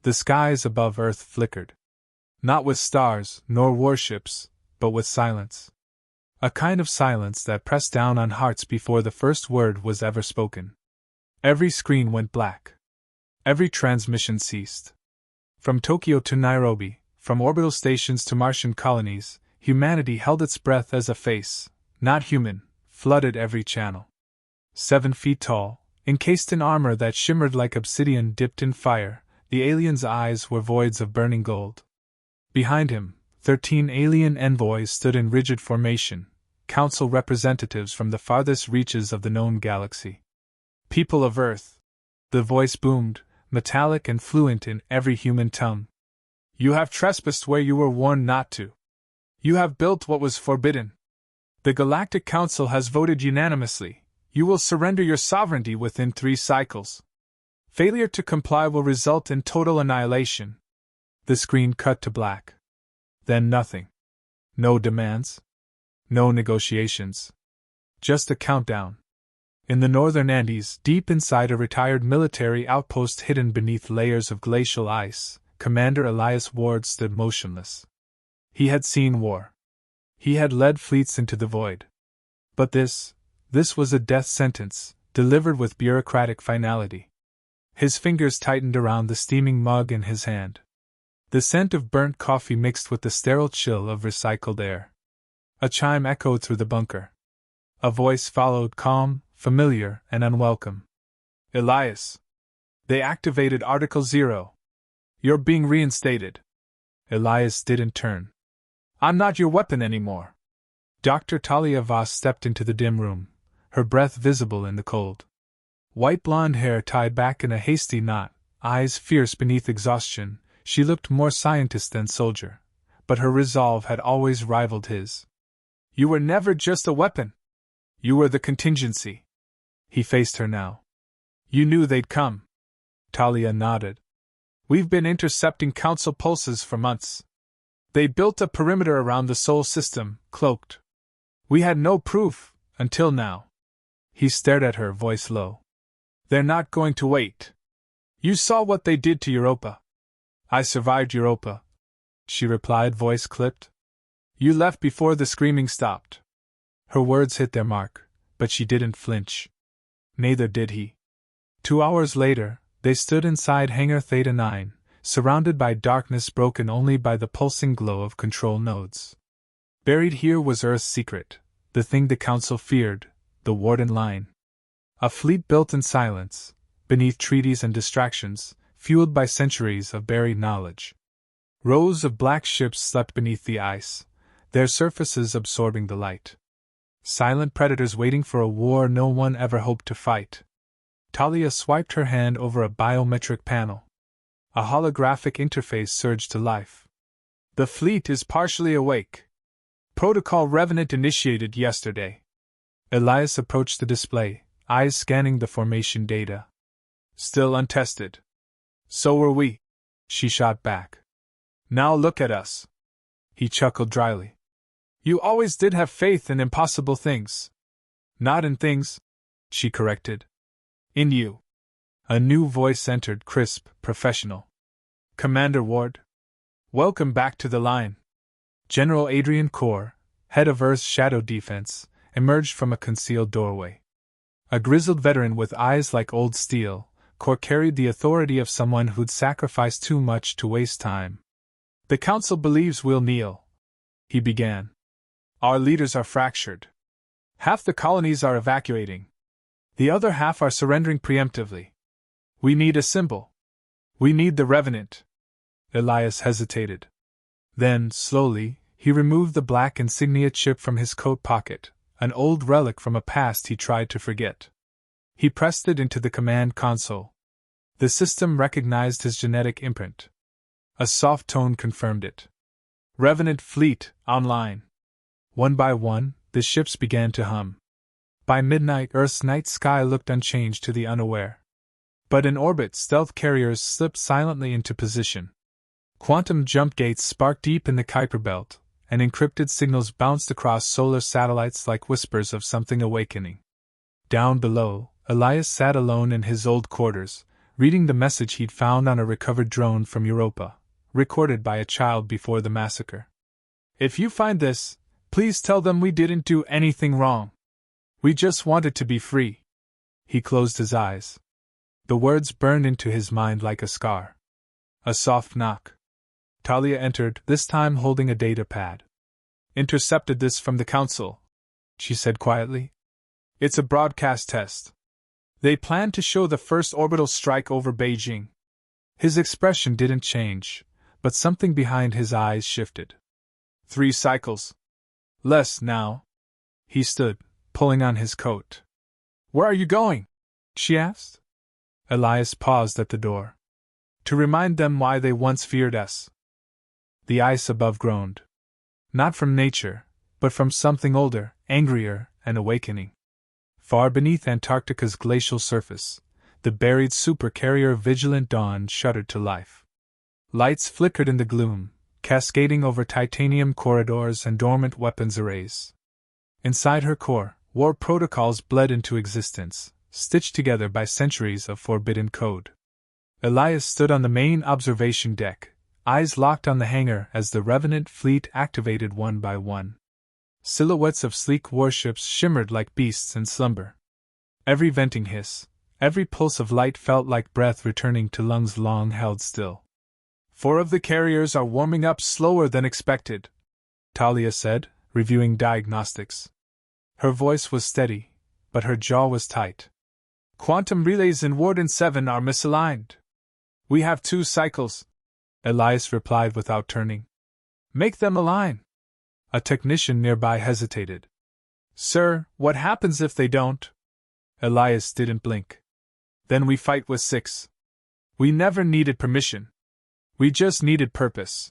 The skies above Earth flickered. Not with stars, nor warships, but with silence. A kind of silence that pressed down on hearts before the first word was ever spoken. Every screen went black. Every transmission ceased. From Tokyo to Nairobi, from orbital stations to Martian colonies, humanity held its breath as a face, not human, flooded every channel. 7 feet tall, encased in armor that shimmered like obsidian dipped in fire, the alien's eyes were voids of burning gold. Behind him, 13 alien envoys stood in rigid formation, council representatives from the farthest reaches of the known galaxy. People of Earth, the voice boomed, metallic and fluent in every human tongue. You have trespassed where you were warned not to. You have built what was forbidden. The Galactic Council has voted unanimously. You will surrender your sovereignty within 3 cycles. Failure to comply will result in total annihilation. The screen cut to black. Then nothing. No demands. No negotiations. Just a countdown. In the northern Andes, deep inside a retired military outpost hidden beneath layers of glacial ice, Commander Elias Ward stood motionless. He had seen war. He had led fleets into the void. But this was a death sentence, delivered with bureaucratic finality. His fingers tightened around the steaming mug in his hand. The scent of burnt coffee mixed with the sterile chill of recycled air. A chime echoed through the bunker. A voice followed, calm, familiar, and unwelcome. Elias. They activated Article 0. You're being reinstated. Elias didn't turn. I'm not your weapon anymore. Dr. Talia Voss stepped into the dim room, her breath visible in the cold. White blonde hair tied back in a hasty knot, eyes fierce beneath exhaustion, she looked more scientist than soldier, but her resolve had always rivaled his. You were never just a weapon. You were the contingency. He faced her now. You knew they'd come. Talia nodded. We've been intercepting Council pulses for months. They built a perimeter around the Sol system, cloaked. We had no proof, until now. He stared at her, voice low. They're not going to wait. You saw what they did to Europa. I survived Europa, she replied, voice clipped. You left before the screaming stopped. Her words hit their mark, but she didn't flinch. Neither did he. 2 hours later, they stood inside Hangar Theta 9, surrounded by darkness broken only by the pulsing glow of control nodes. Buried here was Earth's secret, the thing the Council feared, the Warden Line. A fleet built in silence, beneath treaties and distractions, fueled by centuries of buried knowledge. Rows of black ships slept beneath the ice, their surfaces absorbing the light. Silent predators waiting for a war no one ever hoped to fight. Talia swiped her hand over a biometric panel. A holographic interface surged to life. The fleet is partially awake. Protocol Revenant initiated yesterday. Elias approached the display, eyes scanning the formation data. Still untested. So were we, she shot back. Now look at us. He chuckled dryly. You always did have faith in impossible things. Not in things, she corrected. In you. A new voice entered, crisp, professional. Commander Ward. Welcome back to the line. General Adrian Core, head of Earth's Shadow Defense, emerged from a concealed doorway. A grizzled veteran with eyes like old steel, Core carried the authority of someone who'd sacrificed too much to waste time. The Council believes we'll kneel, he began. Our leaders are fractured. Half the colonies are evacuating. The other half are surrendering preemptively. We need a symbol. We need the Revenant. Elias hesitated. Then, slowly, he removed the black insignia chip from his coat pocket, an old relic from a past he tried to forget. He pressed it into the command console. The system recognized his genetic imprint. A soft tone confirmed it. Revenant fleet, online. One by one, the ships began to hum. By midnight, Earth's night sky looked unchanged to the unaware. But in orbit, stealth carriers slipped silently into position. Quantum jump gates sparked deep in the Kuiper belt, and encrypted signals bounced across solar satellites like whispers of something awakening. Down below, Elias sat alone in his old quarters, reading the message he'd found on a recovered drone from Europa, recorded by a child before the massacre. "If you find this, please tell them we didn't do anything wrong. We just wanted to be free." He closed his eyes. The words burned into his mind like a scar. A soft knock. Talia entered, this time holding a data pad. "Intercepted this from the Council," she said quietly. "It's a broadcast test. They plan to show the first orbital strike over Beijing." His expression didn't change, but something behind his eyes shifted. 3 cycles. Less now. He stood, pulling on his coat. "Where are you going?" she asked. Elias paused at the door. "To remind them why they once feared us." The ice above groaned. Not from nature, but from something older, angrier, and awakening. Far beneath Antarctica's glacial surface, the buried supercarrier Vigilant Dawn shuddered to life. Lights flickered in the gloom, cascading over titanium corridors and dormant weapons arrays. Inside her core, war protocols bled into existence, stitched together by centuries of forbidden code. Elias stood on the main observation deck, eyes locked on the hangar as the Revenant fleet activated one by one. Silhouettes of sleek warships shimmered like beasts in slumber. Every venting hiss, every pulse of light felt like breath returning to lungs long held still. 4 of the carriers are warming up slower than expected, Talia said, reviewing diagnostics. Her voice was steady, but her jaw was tight. "Quantum relays in Warden 7 are misaligned. We have 2 cycles," Elias replied without turning. "Make them align." A technician nearby hesitated. "Sir, what happens if they don't?" Elias didn't blink. "Then we fight with 6. We never needed permission. We just needed purpose."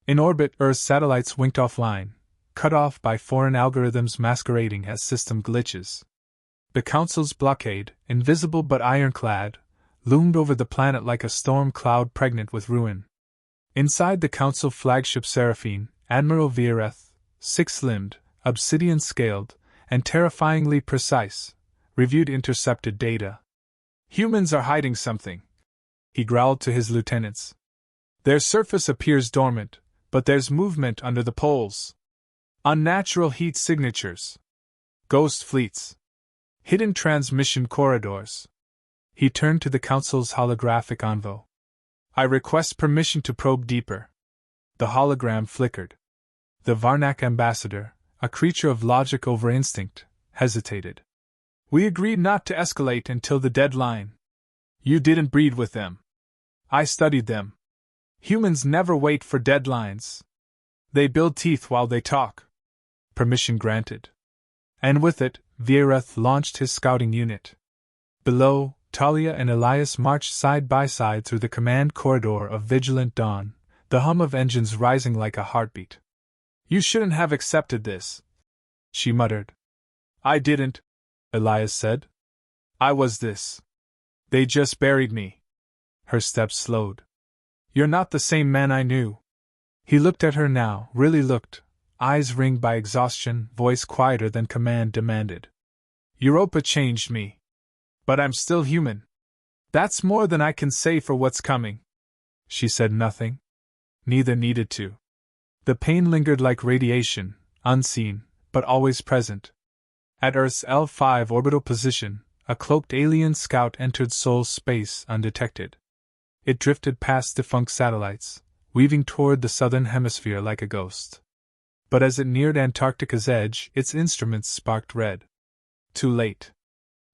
In orbit, Earth's satellites winked offline, cut off by foreign algorithms masquerading as system glitches. The Council's blockade, invisible but ironclad, loomed over the planet like a storm cloud pregnant with ruin. Inside the Council flagship Seraphine, Admiral Viereth, 6-limbed, obsidian-scaled, and terrifyingly precise, reviewed intercepted data. "Humans are hiding something," he growled to his lieutenants. "Their surface appears dormant, but there's movement under the poles. Unnatural heat signatures. Ghost fleets. Hidden transmission corridors." He turned to the Council's holographic envoy. "I request permission to probe deeper." The hologram flickered. The Varnak ambassador, a creature of logic over instinct, hesitated. "We agreed not to escalate until the deadline. You didn't breed with them. I studied them. Humans never wait for deadlines. They build teeth while they talk." Permission granted. And with it, Viereth launched his scouting unit. Below, Talia and Elias marched side by side through the command corridor of Vigilant Dawn, the hum of engines rising like a heartbeat. "You shouldn't have accepted this," she muttered. "I didn't," Elias said. "I was this. They just buried me." Her steps slowed. "You're not the same man I knew." He looked at her now, really looked, eyes ringed by exhaustion, voice quieter than command demanded. "Europa changed me. But I'm still human. That's more than I can say for what's coming." She said nothing. Neither needed to. The pain lingered like radiation, unseen, but always present. At Earth's L5 orbital position, a cloaked alien scout entered Sol's space undetected. It drifted past defunct satellites, weaving toward the southern hemisphere like a ghost. But as it neared Antarctica's edge, its instruments sparked red. Too late.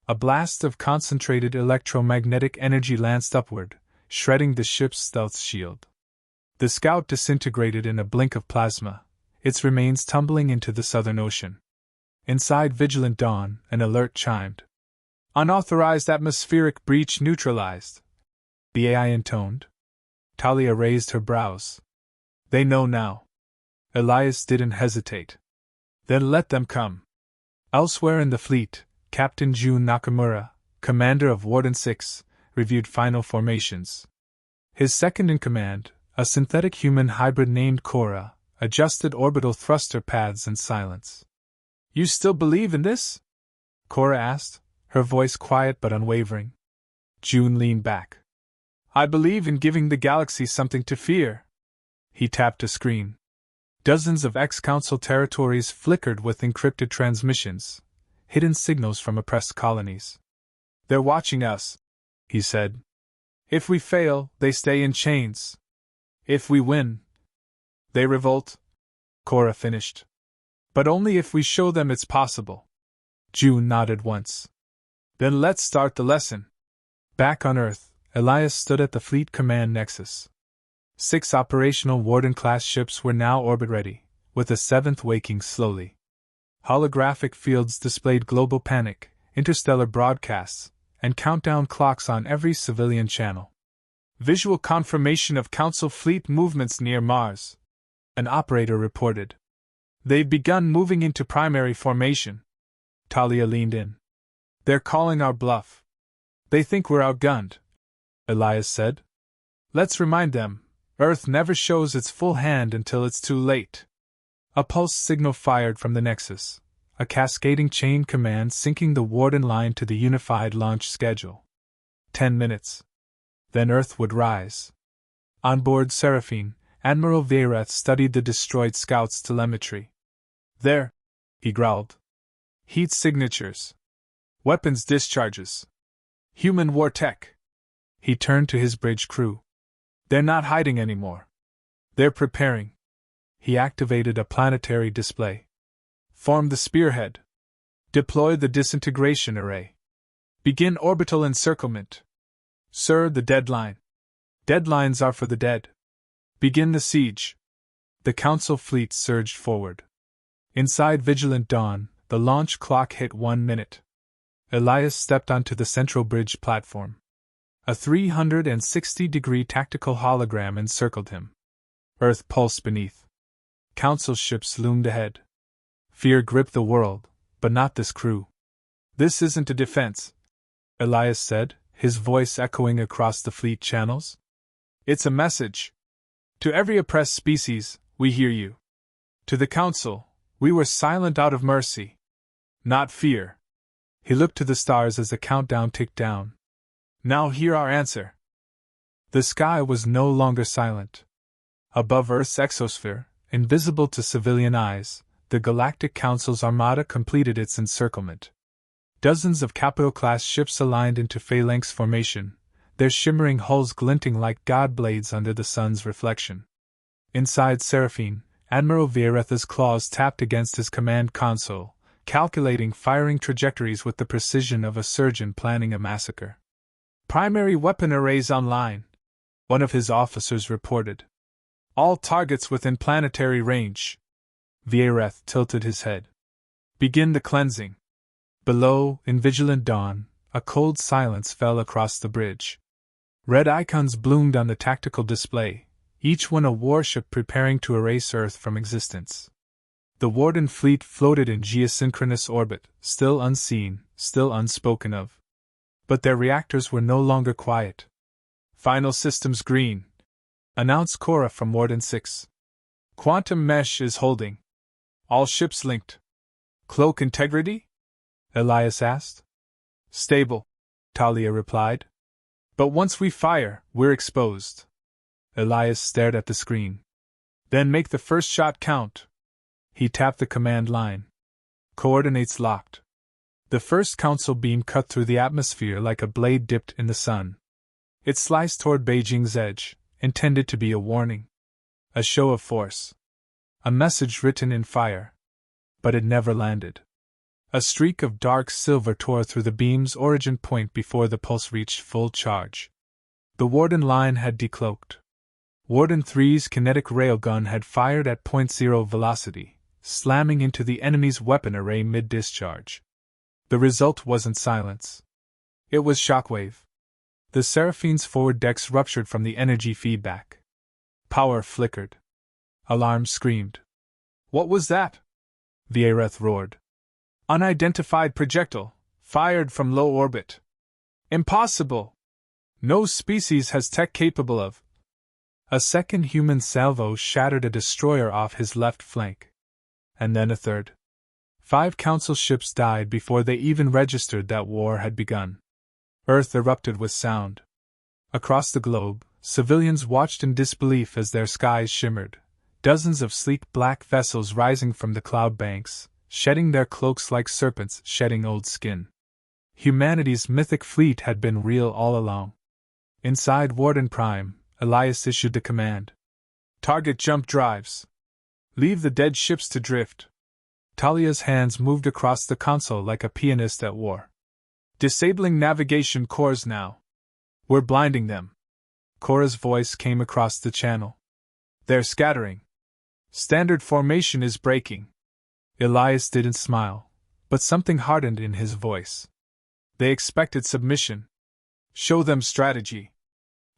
A blast of concentrated electromagnetic energy lanced upward, shredding the ship's stealth shield. The scout disintegrated in a blink of plasma, its remains tumbling into the southern ocean. Inside Vigilant Dawn, an alert chimed. "Unauthorized atmospheric breach neutralized," the AI intoned. Talia raised her brows. "They know now." Elias didn't hesitate. "Then let them come." Elsewhere in the fleet, Captain Jun Nakamura, commander of Warden 6, reviewed final formations. His second-in-command, a synthetic human hybrid named Cora, adjusted orbital thruster pads in silence. "You still believe in this?" Cora asked, her voice quiet but unwavering. June leaned back. I believe in giving the galaxy something to fear. He tapped a screen. Dozens of ex-Council territories flickered with encrypted transmissions, hidden signals from oppressed colonies. They're watching us, he said. If we fail, they stay in chains. If we win, they revolt, Cora finished. But only if we show them it's possible. June nodded once. Then let's start the lesson. Back on Earth, Elias stood at the Fleet Command Nexus. 6 operational Warden-class ships were now orbit-ready, with a 7th waking slowly. Holographic fields displayed global panic, interstellar broadcasts, and countdown clocks on every civilian channel. Visual confirmation of Council fleet movements near Mars, an operator reported. They've begun moving into primary formation. Talia leaned in. They're calling our bluff. They think we're outgunned, Elias said. Let's remind them, Earth never shows its full hand until it's too late. A pulse signal fired from the Nexus, a cascading chain command syncing the Warden line to the unified launch schedule. 10 minutes. Then Earth would rise. On board Seraphine, Admiral Veyreth studied the destroyed scout's telemetry. There, he growled. Heat signatures. Weapons discharges. Human war tech. He turned to his bridge crew. They're not hiding anymore. They're preparing. He activated a planetary display. Form the spearhead. Deploy the disintegration array. Begin orbital encirclement. Sir, the deadline. Deadlines are for the dead. Begin the siege. The Council fleet surged forward. Inside Vigilant Dawn, the launch clock hit 1 minute. Elias stepped onto the central bridge platform. A 360-degree tactical hologram encircled him. Earth pulsed beneath. Council ships loomed ahead. Fear gripped the world, but not this crew. This isn't a defense, Elias said, his voice echoing across the fleet channels. It's a message. To every oppressed species, we hear you. To the Council, we were silent out of mercy, not fear. He looked to the stars as the countdown ticked down. Now hear our answer. The sky was no longer silent. Above Earth's exosphere, invisible to civilian eyes, the Galactic Council's armada completed its encirclement. Dozens of capital-class ships aligned into phalanx formation, their shimmering hulls glinting like god blades under the sun's reflection. Inside Seraphine, Admiral Veyreth's claws tapped against his command console, calculating firing trajectories with the precision of a surgeon planning a massacre. Primary weapon arrays online, one of his officers reported. All targets within planetary range. Veyreth tilted his head. Begin the cleansing. Below, in Vigilant Dawn, a cold silence fell across the bridge. Red icons bloomed on the tactical display, each one a warship preparing to erase Earth from existence. The Warden fleet floated in geosynchronous orbit, still unseen, still unspoken of. But their reactors were no longer quiet. Final systems green, announced Cora from Warden 6. Quantum mesh is holding. All ships linked. Cloak integrity? Elias asked. Stable, Talia replied. But once we fire, we're exposed. Elias stared at the screen. Then make the first shot count. He tapped the command line. Coordinates locked. The first Council beam cut through the atmosphere like a blade dipped in the sun. It sliced toward Beijing's edge, intended to be a warning. A show of force. A message written in fire. But it never landed. A streak of dark silver tore through the beam's origin point before the pulse reached full charge. The Warden line had decloaked. Warden 3's kinetic railgun had fired at .0 velocity, slamming into the enemy's weapon array mid-discharge. The result wasn't silence. It was shockwave. The Seraphine's forward decks ruptured from the energy feedback. Power flickered. Alarm screamed. What was that? Veyreth roared. Unidentified projectile, fired from low orbit. Impossible! No species has tech capable of. A second human salvo shattered a destroyer off his left flank. And then a third. 5 Council ships died before they even registered that war had begun. Earth erupted with sound. Across the globe, civilians watched in disbelief as their skies shimmered, dozens of sleek black vessels rising from the cloud banks, shedding their cloaks like serpents shedding old skin. Humanity's mythic fleet had been real all along. Inside Warden Prime, Elias issued the command. Target jump drives. Leave the dead ships to drift. Talia's hands moved across the console like a pianist at war. Disabling navigation cores now. We're blinding them. Cora's voice came across the channel. They're scattering. Standard formation is breaking. Elias didn't smile, but something hardened in his voice. They expected submission. Show them strategy.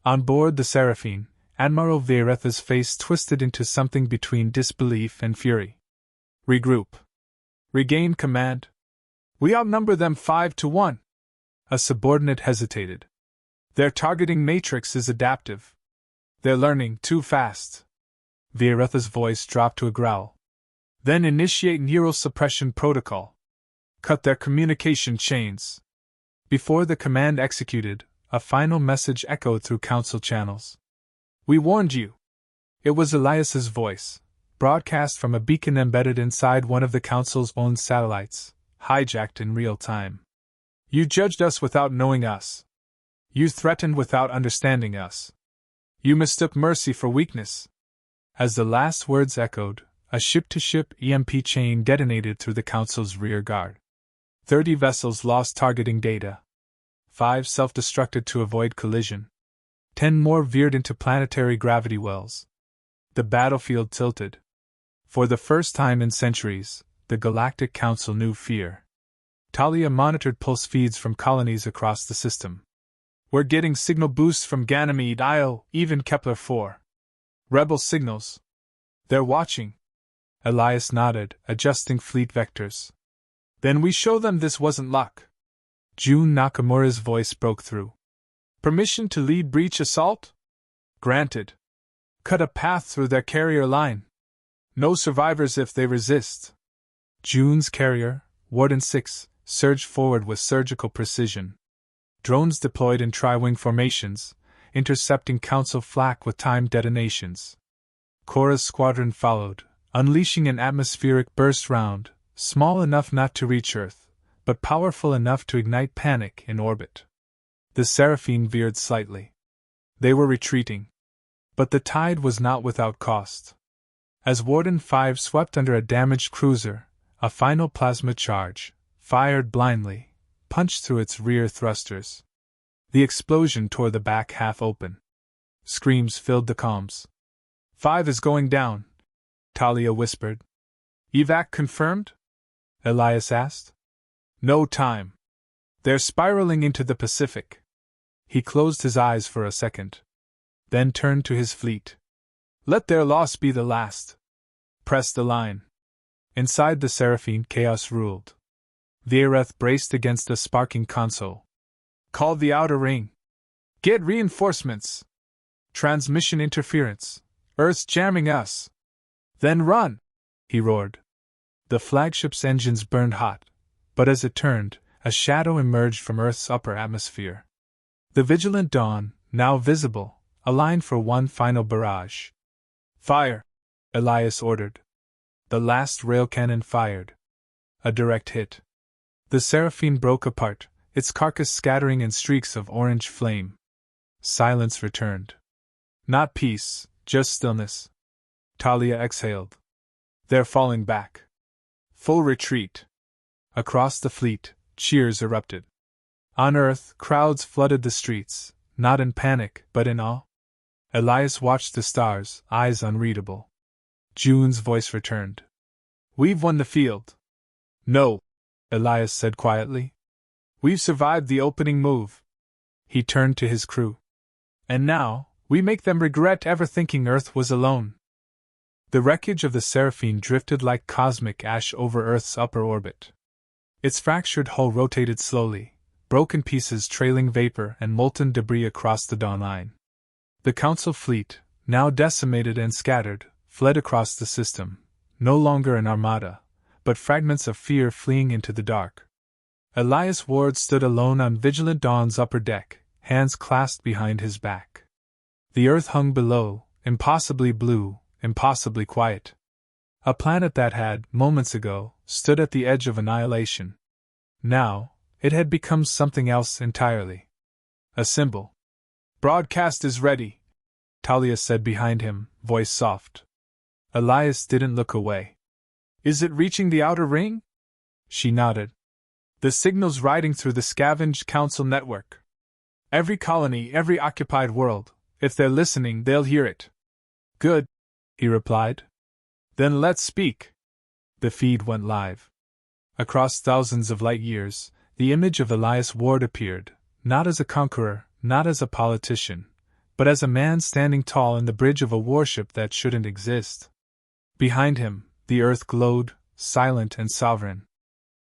On board the Seraphine, Admiral Vieretha's face twisted into something between disbelief and fury. Regroup. Regain command. We outnumber them 5-1. A subordinate hesitated. Their targeting matrix is adaptive. They're learning too fast. Vieretha's voice dropped to a growl. Then initiate neural suppression protocol. Cut their communication chains. Before the command executed, a final message echoed through council channels. We warned you. It was Elias's voice, broadcast from a beacon embedded inside one of the council's own satellites, hijacked in real time. You judged us without knowing us. You threatened without understanding us. You mistook mercy for weakness. As the last words echoed, a ship-to-ship EMP chain detonated through the council's rear guard. 30 vessels lost targeting data. 5 self-destructed to avoid collision. 10 more veered into planetary gravity wells. The battlefield tilted. For the first time in centuries, the Galactic Council knew fear. Talia monitored pulse feeds from colonies across the system. We're getting signal boosts from Ganymede, Io, even Kepler-4. Rebel signals. They're watching. Elias nodded, adjusting fleet vectors. Then we show them this wasn't luck. Jun Nakamura's voice broke through. Permission to lead breach assault? Granted. Cut a path through their carrier line. No survivors if they resist. Jun's carrier, Warden 6, surged forward with surgical precision. Drones deployed in tri-wing formations, intercepting Council flak with timed detonations. Cora's squadron followed, unleashing an atmospheric burst round, small enough not to reach Earth, but powerful enough to ignite panic in orbit. The Seraphine veered slightly. They were retreating. But the tide was not without cost. As Warden 5 swept under a damaged cruiser, a final plasma charge, fired blindly, punched through its rear thrusters. The explosion tore the back half open. Screams filled the comms. 5 is going down, Talia whispered. Evac confirmed? Elias asked. No time. They're spiraling into the Pacific. He closed his eyes for a second. Then turned to his fleet. Let their loss be the last. Press the line. Inside the Seraphine, chaos ruled. Viereth braced against a sparking console. Call the outer ring. Get reinforcements. Transmission interference. Earth's jamming us. Then run, he roared. The flagship's engines burned hot, but as it turned, a shadow emerged from Earth's upper atmosphere. The vigilant dawn, now visible, aligned for one final barrage. Fire! Elias ordered. The last rail cannon fired. A direct hit. The Seraphine broke apart, its carcass scattering in streaks of orange flame. Silence returned. Not peace, just stillness. Talia exhaled. They're falling back. Full retreat. Across the fleet, cheers erupted. On Earth, crowds flooded the streets, not in panic, but in awe. Elias watched the stars, eyes unreadable. Jun's voice returned. We've won the field. No, Elias said quietly. We've survived the opening move. He turned to his crew. And now, we make them regret ever thinking Earth was alone. The wreckage of the Seraphine drifted like cosmic ash over Earth's upper orbit. Its fractured hull rotated slowly, broken pieces trailing vapor and molten debris across the dawn line. The Council fleet, now decimated and scattered, fled across the system, no longer an armada, but fragments of fear fleeing into the dark. Elias Ward stood alone on Vigilant Dawn's upper deck, hands clasped behind his back. The Earth hung below, impossibly blue, impossibly quiet. A planet that had, moments ago, stood at the edge of annihilation. Now, it had become something else entirely. A symbol. "Broadcast is ready," Talia said behind him, voice soft. Elias didn't look away. "Is it reaching the outer ring?" She nodded. "The signal's riding through the scavenged council network. Every colony, every occupied world, if they're listening, they'll hear it." "Good," he replied. "Then let's speak." The feed went live. Across thousands of light years, the image of Elias Ward appeared, not as a conqueror, not as a politician, but as a man standing tall in the bridge of a warship that shouldn't exist. Behind him, the Earth glowed, silent and sovereign.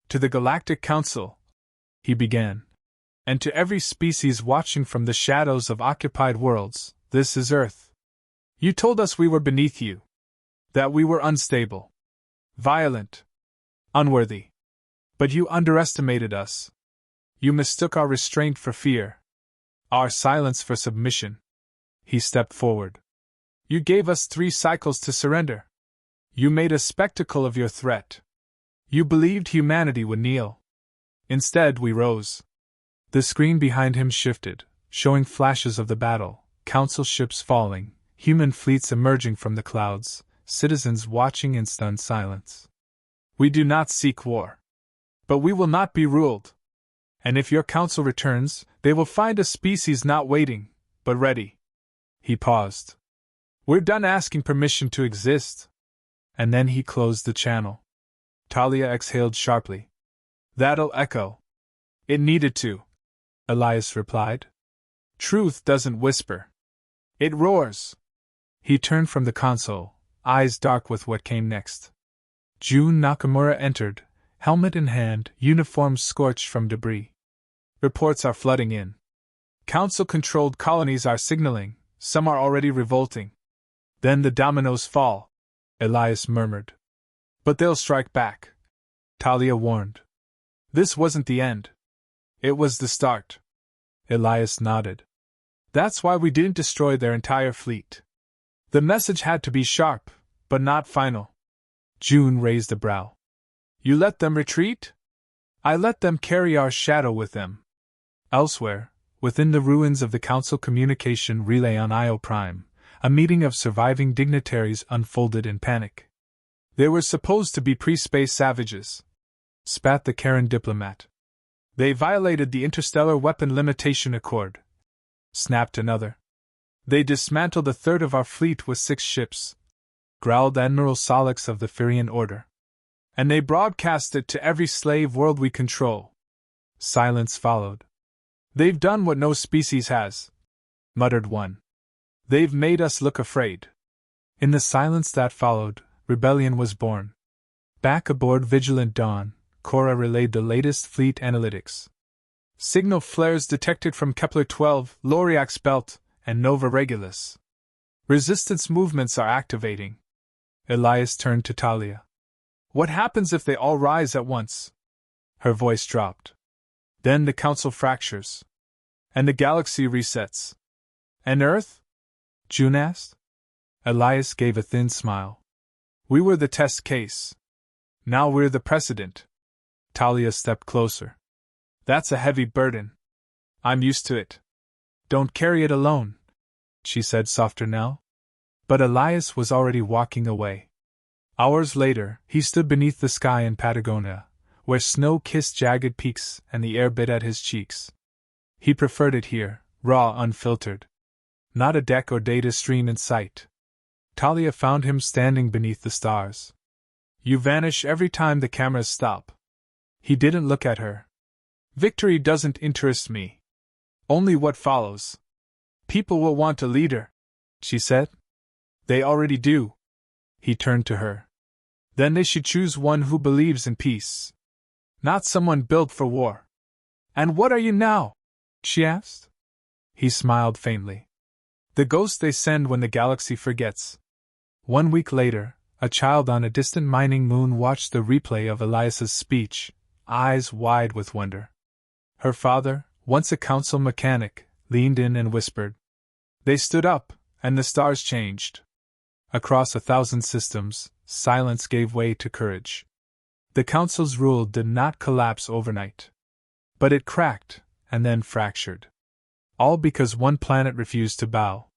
"To the Galactic Council," he began, "and to every species watching from the shadows of occupied worlds, this is Earth. You told us we were beneath you. That we were unstable. Violent. Unworthy. But you underestimated us. You mistook our restraint for fear. Our silence for submission." He stepped forward. "You gave us 3 cycles to surrender. You made a spectacle of your threat. You believed humanity would kneel. Instead, we rose." The screen behind him shifted, showing flashes of the battle, council ships falling, human fleets emerging from the clouds, citizens watching in stunned silence. "We do not seek war. But we will not be ruled. And if your council returns, they will find a species not waiting, but ready." He paused. "We're done asking permission to exist." And then he closed the channel. Talia exhaled sharply. "That'll echo." "It needed to," Elias replied. "Truth doesn't whisper. It roars." He turned from the console, eyes dark with what came next. June Nakamura entered, helmet in hand, uniform scorched from debris. "Reports are flooding in. Council-controlled colonies are signaling, some are already revolting." "Then the dominoes fall," Elias murmured. "But they'll strike back," Talia warned. "This wasn't the end. It was the start." Elias nodded. "That's why we didn't destroy their entire fleet. The message had to be sharp, but not final." June raised a brow. "You let them retreat?" "I let them carry our shadow with them." Elsewhere, within the ruins of the Council communication relay on Io Prime, a meeting of surviving dignitaries unfolded in panic. "They were supposed to be pre-space savages," spat the Karen diplomat. "They violated the Interstellar Weapon Limitation Accord," snapped another. "They dismantled a third of our fleet with 6 ships," growled Admiral Solix of the Firian Order. "And they broadcast it to every slave world we control." Silence followed. "They've done what no species has," muttered one. "They've made us look afraid." In the silence that followed, rebellion was born. Back aboard Vigilant Dawn, Cora relayed the latest fleet analytics. "Signal flares detected from Kepler-12, Loriak's Belt, and Nova Regulus. Resistance movements are activating." Elias turned to Talia. "What happens if they all rise at once?" Her voice dropped. "Then the Council fractures. And the galaxy resets." "And Earth?" June asked. Elias gave a thin smile. "We were the test case. Now we're the precedent." Talia stepped closer. "That's a heavy burden." "I'm used to it." "Don't carry it alone," she said softer now. But Elias was already walking away. Hours later, he stood beneath the sky in Patagonia, where snow kissed jagged peaks and the air bit at his cheeks. He preferred it here, raw, unfiltered. Not a deck or data stream in sight. Talia found him standing beneath the stars. "You vanish every time the cameras stop." He didn't look at her. "Victory doesn't interest me. Only what follows. People will want a leader," she said. "They already do." He turned to her. "Then they should choose one who believes in peace. Not someone built for war." "And what are you now?" she asked. He smiled faintly. "The ghost they send when the galaxy forgets." 1 week later, a child on a distant mining moon watched the replay of Elias's speech, eyes wide with wonder. Her father, once a council mechanic, leaned in and whispered. They stood up, and the stars changed. Across 1,000 systems, silence gave way to courage. The council's rule did not collapse overnight. But it cracked, and then fractured. All because one planet refused to bow.